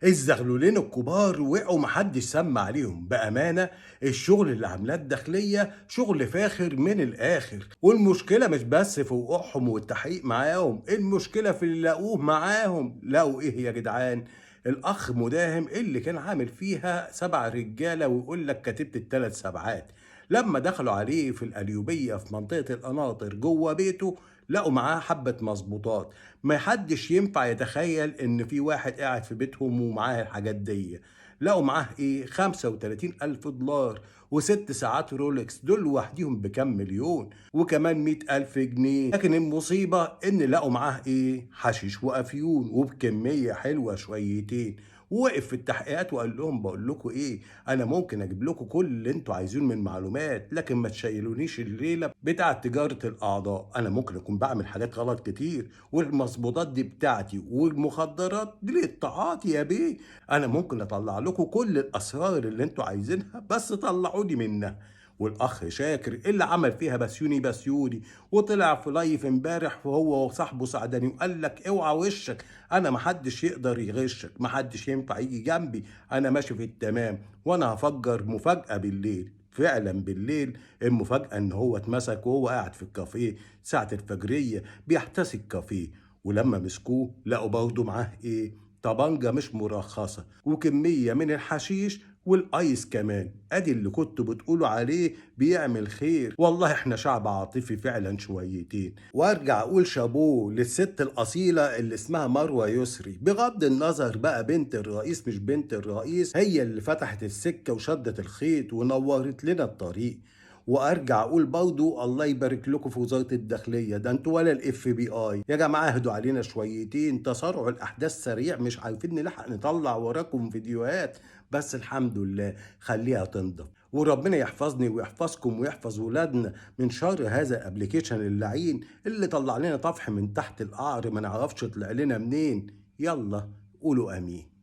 الزغلولين الكبار وقعوا محدش سمع عليهم بأمانة. الشغل اللي عاملاه الداخلية شغل فاخر من الآخر، والمشكلة مش بس في وقوعهم والتحقيق معاهم، المشكلة في اللي لاقوه معاهم. لقوا إيه يا جدعان؟ الأخ مداهم اللي كان عامل فيها 7 رجالة ويقول لك كتبت التلات سبعات. لما دخلوا عليه في القليوبية في منطقة القناطر جوه بيته، لقوا معاه حبة مظبوطات. ما حدش ينفع يتخيل ان في واحد قاعد في بيتهم ومعاه الحاجات دي. لقوا معاه ايه؟ 35 ألف دولار وست ساعات رولكس، دول لوحديهم بكام مليون، وكمان 100 ألف جنيه. لكن المصيبة ان لقوا معاه ايه؟ حشيش وافيون وبكمية حلوة شويتين. ووقف في التحقيقات وقال لهم بقول لكم ايه، انا ممكن اجيب لكم كل اللي انتوا عايزينه من معلومات، لكن ما تشيلونيش الليله بتاعه تجاره الاعضاء. انا ممكن اكون بعمل حاجات غلط كتير، والمظبوطات دي بتاعتي، والمخدرات دي للطاعات يا بيه. انا ممكن اطلع لكم كل الاسرار اللي انتوا عايزينها، بس طلعوني منها. والاخ شاكر اللي عمل فيها بسيوني بسيوني، وطلع في لايف امبارح وهو وصاحبه سعداني وقال لك اوعى وشك، انا محدش يقدر يغشك، محدش ينفع يجي جنبي، انا ماشي في التمام، وانا هفجر مفاجأة بالليل. فعلا بالليل المفاجأة ان هو اتمسك وهو قاعد في الكافيه ساعة الفجرية بيحتسي الكافيه. ولما مسكوه لقوا برضه معاه ايه؟ طبنجة مش مرخصة وكمية من الحشيش والايس كمان. ادي اللي كنتوا بتقولوا عليه بيعمل خير. والله احنا شعب عاطفي فعلا شويتين. وارجع اقول شابوه للست الاصيله اللي اسمها مروه يسري، بغض النظر بقى بنت الرئيس مش بنت الرئيس، هي اللي فتحت السكه وشدت الخيط ونورت لنا الطريق. وارجع اقول برضو الله يبارك لكم في وزاره الداخليه، ده انتوا ولا الاف بي اي يا جماعه، اهدوا علينا شويتين، تسارع الاحداث سريع، مش عارفين نلحق نطلع وراكم فيديوهات. بس الحمد لله، خليها تنضف. وربنا يحفظني ويحفظكم ويحفظ ولادنا من شر هذا الابليكيشن اللعين اللي طلع لنا طفح من تحت القعر ما نعرفش طلع لنا منين. يلا قولوا امين.